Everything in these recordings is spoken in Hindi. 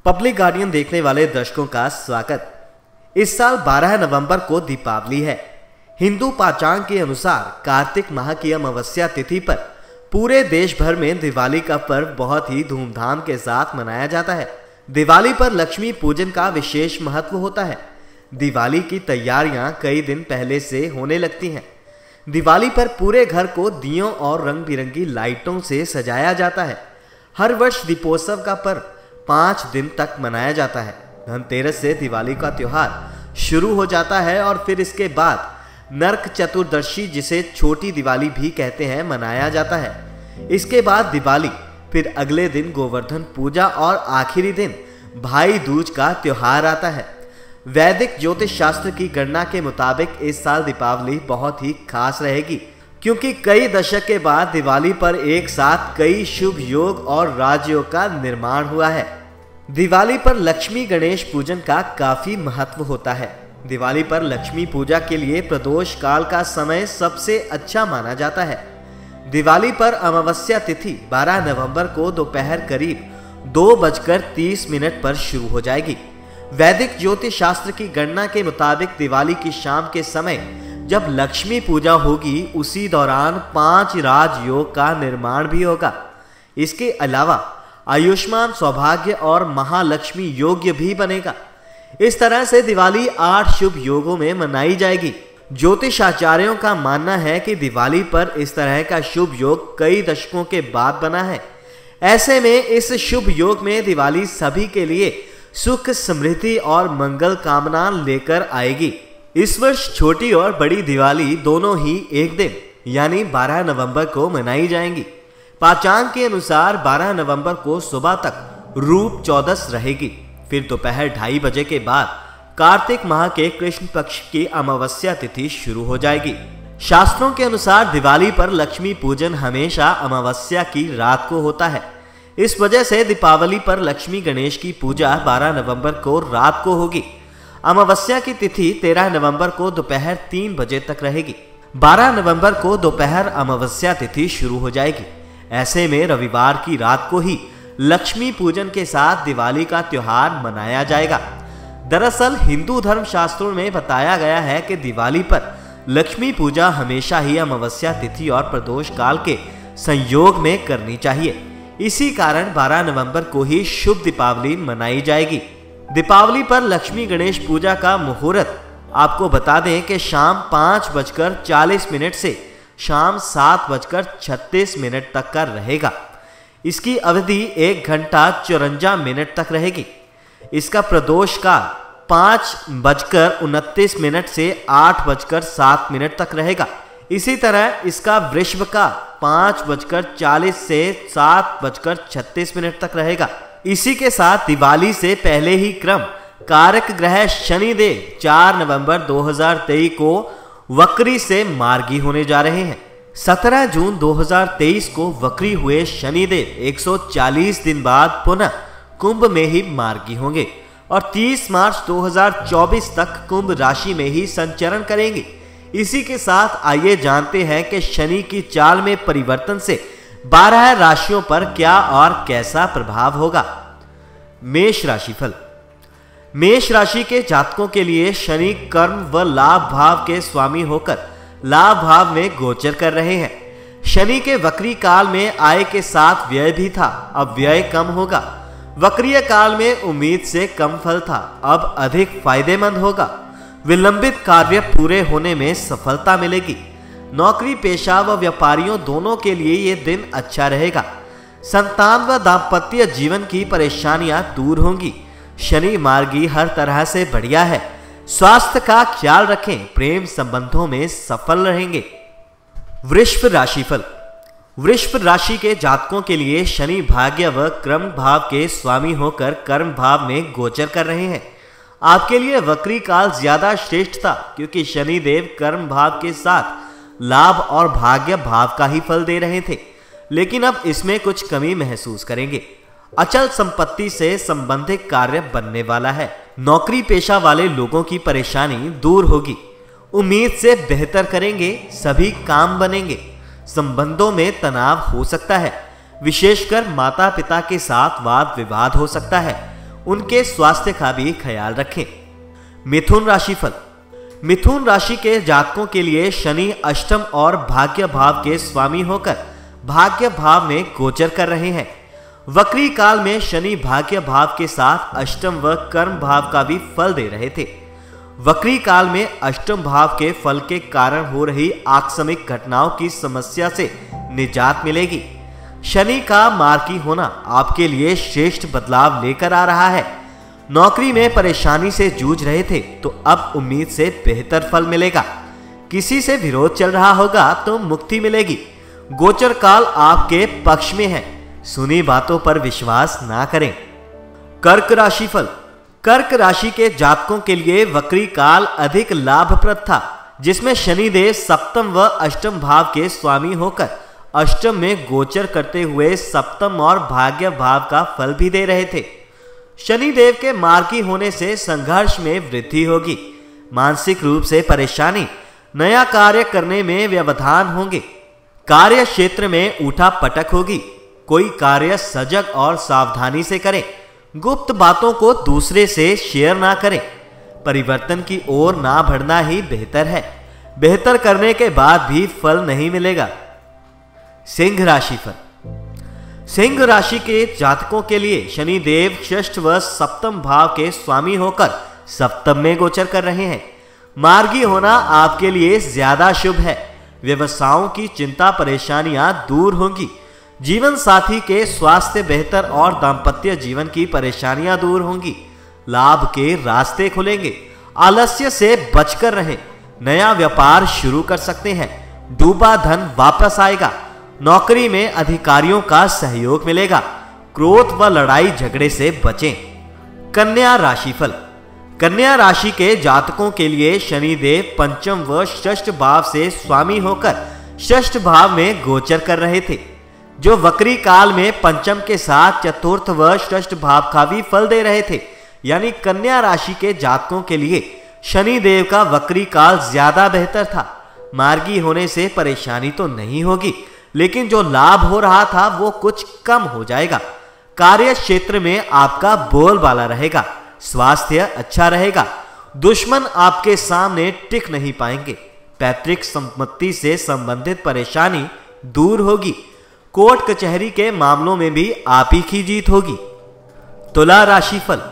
पब्लिक गार्डियन देखने वाले दर्शकों का स्वागत। इस साल 12 नवंबर को दीपावली है। हिंदू पांचांग के अनुसार कार्तिक माह की अमावस्या तिथि पर पूरे देश भर में दिवाली का पर्व बहुत ही धूमधाम के साथ मनाया जाता है। दिवाली पर लक्ष्मी पूजन का विशेष महत्व होता है। दिवाली की तैयारियां कई दिन पहले से होने लगती हैं। दिवाली पर पूरे घर को दियों और रंग बिरंगी लाइटों से सजाया जाता है। हर वर्ष दीपोत्सव का पर्व 5 दिन तक मनाया जाता है। धनतेरस से दिवाली का त्योहार शुरू हो जाता है और फिर इसके बाद नरक चतुर्दशी, जिसे छोटी दिवाली भी कहते हैं, मनाया जाता है। इसके बाद दिवाली, फिर अगले दिन गोवर्धन पूजा और आखिरी दिन भाई दूज का त्योहार आता है। वैदिक ज्योतिष शास्त्र की गणना के मुताबिक इस साल दीपावली बहुत ही खास रहेगी, क्योंकि कई दशक के बाद दिवाली पर एक साथ कई शुभ योग और राजयोग का निर्माण हुआ है। दिवाली पर लक्ष्मी गणेश पूजन का काफी महत्व होता है। दिवाली पर लक्ष्मी पूजा के लिए प्रदोष काल का समय सबसे अच्छा माना जाता है। दिवाली पर अमावस्या तिथि 12 नवंबर को दोपहर करीब 2:30 पर शुरू हो जाएगी। वैदिक ज्योतिष शास्त्र की गणना के मुताबिक दिवाली की शाम के समय जब लक्ष्मी पूजा होगी, उसी दौरान 5 राजयोग का निर्माण भी होगा। इसके अलावा आयुष्मान सौभाग्य और महालक्ष्मी योग भी बनेगा। इस तरह से दिवाली 8 शुभ योगों में मनाई जाएगी। ज्योतिष आचार्यों का मानना है कि दिवाली पर इस तरह का शुभ योग कई दशकों के बाद बना है। ऐसे में इस शुभ योग में दिवाली सभी के लिए सुख, समृद्धि और मंगल कामना लेकर आएगी। इस वर्ष छोटी और बड़ी दिवाली दोनों ही एक दिन यानी 12 नवंबर को मनाई जाएंगी। पांचांग के अनुसार 12 नवंबर को सुबह तक रूप चौदस रहेगी। फिर दोपहर 2:30 बजे के बाद कार्तिक माह के कृष्ण पक्ष की अमावस्या तिथि शुरू हो जाएगी। शास्त्रों के अनुसार दिवाली पर लक्ष्मी पूजन हमेशा अमावस्या की रात को होता है। इस वजह से दीपावली पर लक्ष्मी गणेश की पूजा 12 नवंबर को रात को होगी। अमावस्या की तिथि 13 नवंबर को दोपहर 3 बजे तक रहेगी। 12 नवंबर को दोपहर अमावस्या तिथि शुरू हो जाएगी। ऐसे में रविवार की रात को ही लक्ष्मी पूजन के साथ दिवाली का त्योहार मनाया जाएगा। दरअसल हिंदू धर्म शास्त्रों में बताया गया है कि दिवाली पर लक्ष्मी पूजा हमेशा ही अमावस्या तिथि और प्रदोष काल के संयोग में करनी चाहिए। इसी कारण 12 नवंबर को ही शुभ दीपावली मनाई जाएगी। दीपावली पर लक्ष्मी गणेश पूजा का मुहूर्त आपको बता दें कि शाम 5:40 से शाम 7:36 तक का रहेगा। इसकी अवधि 1 घंटा 54 मिनट तक रहेगी। इसका प्रदोष का 5:29 से 8:07 तक रहेगा। इसी तरह इसका वृषभ का 5:40 से 7:36 तक रहेगा। इसी के साथ दिवाली से पहले ही क्रम कारक ग्रह शनिदेव 4 नवंबर 2023 को वक्री से मार्गी होने जा रहे हैं। 17 जून 2023 को वक्री हुए शनिदेव 140 दिन बाद पुनः कुंभ में ही मार्गी होंगे और 30 मार्च 2024 तक कुंभ राशि में ही संचरण करेंगे। इसी के साथ आइए जानते हैं कि शनि की चाल में परिवर्तन से 12 राशियों पर क्या और कैसा प्रभाव होगा। मेष राशिफल। मेष राशि के जातकों के लिए शनि कर्म व लाभ भाव के स्वामी होकर लाभ भाव में गोचर कर रहे हैं। शनि के वक्री काल में आय के साथ व्यय भी था, अब व्यय कम होगा। वक्रीय काल में उम्मीद से कम फल था, अब अधिक फायदेमंद होगा। विलंबित कार्य पूरे होने में सफलता मिलेगी। नौकरी पेशा व व्यापारियों दोनों के लिए ये दिन अच्छा रहेगा। संतान व दाम्पत्य जीवन की परेशानियां दूर होंगी। शनि मार्गी हर तरह से बढ़िया है। स्वास्थ्य का ख्याल रखें, प्रेम संबंधों में सफल रहेंगे। वृषभ राशिफल। वृषभ राशि के जातकों के लिए शनि भाग्य व कर्म भाव के स्वामी होकर कर्म भाव में गोचर कर रहे हैं। आपके लिए वक्री काल ज्यादा श्रेष्ठ था, क्योंकि शनि देव कर्म भाव के साथ लाभ और भाग्य भाव का ही फल दे रहे थे, लेकिन अब इसमें कुछ कमी महसूस करेंगे। अचल संपत्ति से संबंधित कार्य बनने वाला है। नौकरी पेशा वाले लोगों की परेशानी दूर होगी। उम्मीद से बेहतर करेंगे, सभी काम बनेंगे। संबंधों में तनाव हो सकता है, विशेषकर माता पिता के साथ वाद विवाद हो सकता है। उनके स्वास्थ्य का भी ख्याल रखें। मिथुन राशिफल। मिथुन राशि के जातकों के लिए शनि अष्टम और भाग्य भाव के स्वामी होकर भाग्य भाव में गोचर कर रहे हैं। वक्री काल में शनि भाग्य भाव के साथ अष्टम व कर्म भाव का भी फल दे रहे थे। वक्री काल में अष्टम भाव के फल के कारण हो रही आकस्मिक घटनाओं की समस्या से निजात मिलेगी। शनि का मार्गी होना आपके लिए श्रेष्ठ बदलाव लेकर आ रहा है। नौकरी में परेशानी से जूझ रहे थे तो अब उम्मीद से बेहतर फल मिलेगा। किसी से विरोध चल रहा होगा तो मुक्ति मिलेगी। गोचर काल आपके पक्ष में है, सुनी बातों पर विश्वास ना करें। कर्क राशिफल। कर्क राशि के जातकों के लिए वक्री काल अधिक लाभप्रद था, जिसमें शनिदेव सप्तम व अष्टम भाव के स्वामी होकर अष्टम में गोचर करते हुए सप्तम और भाग्य भाव का फल भी दे रहे थे। शनिदेव के मार्गी होने से संघर्ष में वृद्धि होगी। मानसिक रूप से परेशानी, नया कार्य करने में व्यवधान होंगे। कार्य क्षेत्र में उठा पटक होगी। कोई कार्य सजग और सावधानी से करें। गुप्त बातों को दूसरे से शेयर ना करें। परिवर्तन की ओर ना बढ़ना ही बेहतर है। बेहतर करने के बाद भी फल नहीं मिलेगा। सिंह राशिफल। सिंह राशि के जातकों के लिए शनिदेव षष्ठ व सप्तम भाव के स्वामी होकर सप्तम में गोचर कर रहे हैं। मार्गी होना आपके लिए ज्यादा शुभ है। व्यवसायों की चिंता परेशानियां दूर होंगी। जीवन साथी के स्वास्थ्य बेहतर और दाम्पत्य जीवन की परेशानियां दूर होंगी। लाभ के रास्ते खुलेंगे। आलस्य से बचकर रहें। नया व्यापार शुरू कर सकते हैं। डूबा धन वापस आएगा। नौकरी में अधिकारियों का सहयोग मिलेगा। क्रोध व लड़ाई झगड़े से बचें। कन्या राशिफल। कन्या राशि के जातकों के लिए शनिदेव पंचम व षष्ठ भाव से स्वामी होकर षष्ठ भाव में गोचर कर रहे थे, जो वक्री काल में पंचम के साथ चतुर्थ व षष्ठ भाव का भी फल दे रहे थे। यानी कन्या राशि के जातकों के लिए शनिदेव का वक्री काल ज्यादा बेहतर था। मार्गी होने से परेशानी तो नहीं होगी, लेकिन जो लाभ हो रहा था वो कुछ कम हो जाएगा। कार्य क्षेत्र में आपका बोलबाला रहेगा। स्वास्थ्य अच्छा रहेगा। दुश्मन आपके सामने टिक नहीं पाएंगे। पैतृक संपत्ति से संबंधित परेशानी दूर होगी। कोर्ट कचहरी के मामलों में भी आप ही की जीत होगी। तुला राशिफल।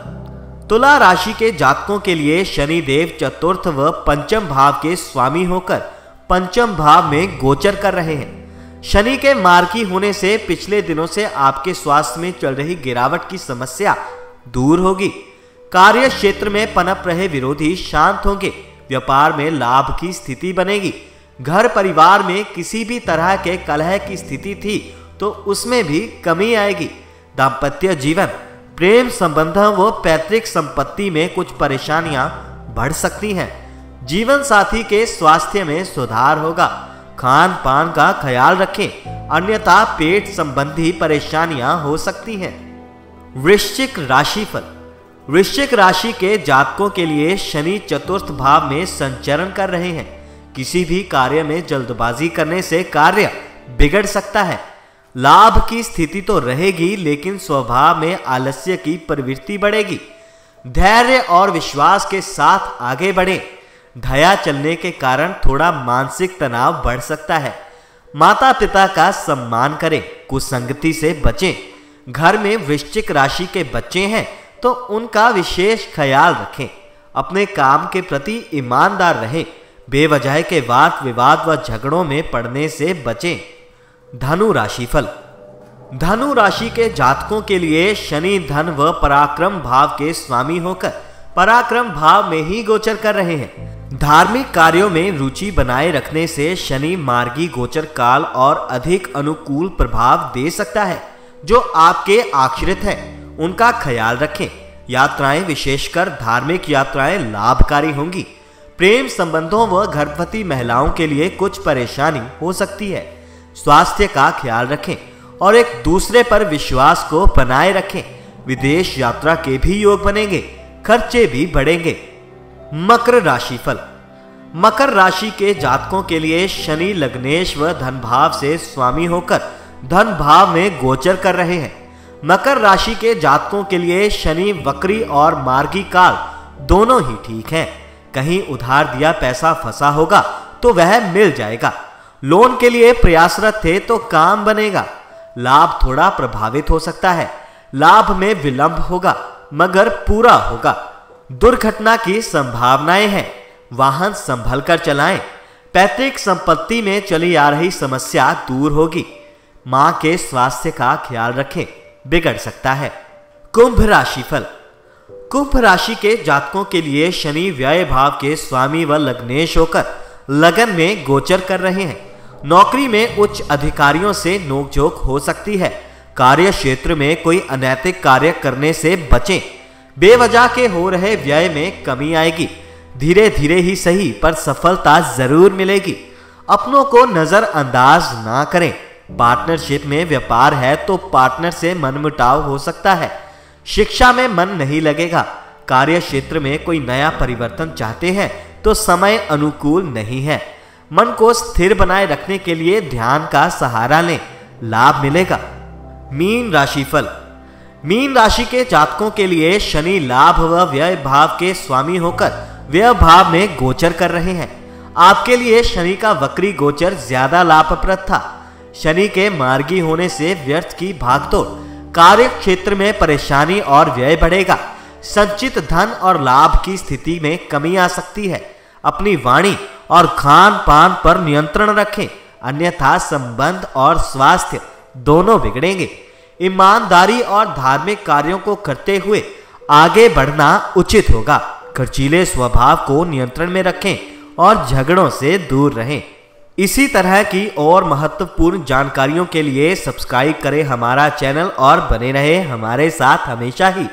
तुला राशि के जातकों के लिए शनिदेव चतुर्थ व पंचम भाव के स्वामी होकर पंचम भाव में गोचर कर रहे हैं। शनि के मार्गी होने से पिछले दिनों से आपके स्वास्थ्य में चल रही गिरावट की समस्या दूर होगी। कार्य क्षेत्र में पनप रहे विरोधी शांत होंगे। व्यापार में लाभ की स्थिति बनेगी। घर परिवार में किसी भी तरह के कलह की स्थिति थी तो उसमें भी कमी आएगी। दाम्पत्य जीवन, प्रेम संबंधों व पैतृक संपत्ति में कुछ परेशानियां बढ़ सकती हैं। जीवन साथी के स्वास्थ्य में सुधार होगा। खान पान का ख्याल रखें, अन्यथा पेट संबंधी परेशानियां हो सकती हैं। वृश्चिक राशिफल। वृश्चिक राशि के जातकों के लिए शनि चतुर्थ भाव में संचरण कर रहे हैं। किसी भी कार्य में जल्दबाजी करने से कार्य बिगड़ सकता है। लाभ की स्थिति तो रहेगी, लेकिन स्वभाव में आलस्य की प्रवृत्ति बढ़ेगी। धैर्य और विश्वास के साथ आगे बढ़ें। धया चलने के कारण थोड़ा मानसिक तनाव बढ़ सकता है। माता पिता का सम्मान करें। कुसंगति से बचें। घर में वृश्चिक राशि के बच्चे हैं तो उनका विशेष ख्याल रखें। अपने काम के प्रति ईमानदार रहें। बेवजह के वाद विवाद व झगड़ों में पड़ने से बचें। धनु राशिफल। धनु राशि के जातकों के लिए शनि धन व पराक्रम भाव के स्वामी होकर पराक्रम भाव में ही गोचर कर रहे हैं। धार्मिक कार्यों में रुचि बनाए रखने से शनि मार्गी गोचर काल और अधिक अनुकूल प्रभाव दे सकता है। जो आपके आश्रित हैं उनका ख्याल रखें। यात्राएं, विशेषकर धार्मिक यात्राएं लाभकारी होंगी। प्रेम संबंधों व गर्भवती महिलाओं के लिए कुछ परेशानी हो सकती है। स्वास्थ्य का ख्याल रखें और एक दूसरे पर विश्वास को बनाए रखें। विदेश यात्रा के भी योग बनेंगे। खर्चे भी बढ़ेंगे। मकर राशिफल। मकर राशि के जातकों के लिए शनि लग्नेश व धन भाव से स्वामी होकर धन भाव में गोचर कर रहे हैं। मकर राशि के जातकों के लिए शनि वक्री और मार्गी काल दोनों ही ठीक हैं। कहीं उधार दिया पैसा फंसा होगा तो वह मिल जाएगा। लोन के लिए प्रयासरत थे तो काम बनेगा। लाभ थोड़ा प्रभावित हो सकता है। लाभ में विलंब होगा मगर पूरा होगा। दुर्घटना की संभावनाएं हैं। वाहन संभल कर चलाएं। पैतृक संपत्ति में चली आ रही समस्या दूर होगी। मां के स्वास्थ्य का ख्याल रखें, बिगड़ सकता है। कुंभ राशिफल। कुंभ राशि के जातकों के लिए शनि व्यय भाव के स्वामी व लग्नेश होकर लगन में गोचर कर रहे हैं। नौकरी में उच्च अधिकारियों से नोकझोंक हो सकती है। कार्य क्षेत्र में कोई अनैतिक कार्य करने से बचें। बेवजह के हो रहे व्यय में कमी आएगी। धीरे धीरे ही सही पर सफलता जरूर मिलेगी। अपनों को नजरअंदाज ना करें। पार्टनरशिप में व्यापार है तो पार्टनर से मनमुटाव हो सकता है। शिक्षा में मन नहीं लगेगा। कार्य क्षेत्र में कोई नया परिवर्तन चाहते हैं तो समय अनुकूल नहीं है। मन को स्थिर बनाए रखने के लिए ध्यान का सहारा लें, लाभ मिलेगा। मीन राशिफल। मीन राशि के जातकों के लिए शनि लाभ व व्यय भाव के स्वामी होकर व्यय भाव में गोचर कर रहे हैं। आपके लिए शनि का वक्री गोचर ज्यादा लाभप्रद था। शनि के मार्गी होने से व्यर्थ की भागदौड़, कार्य क्षेत्र में परेशानी और व्यय बढ़ेगा। संचित धन और लाभ की स्थिति में कमी आ सकती है। अपनी वाणी और खान पान पर नियंत्रण रखें, अन्यथा संबंध और स्वास्थ्य दोनों बिगड़ेंगे। ईमानदारी और धार्मिक कार्यों को करते हुए आगे बढ़ना उचित होगा। खर्चीले स्वभाव को नियंत्रण में रखें और झगड़ों से दूर रहें। इसी तरह की और महत्वपूर्ण जानकारियों के लिए सब्सक्राइब करें हमारा चैनल और बने रहे हमारे साथ हमेशा ही।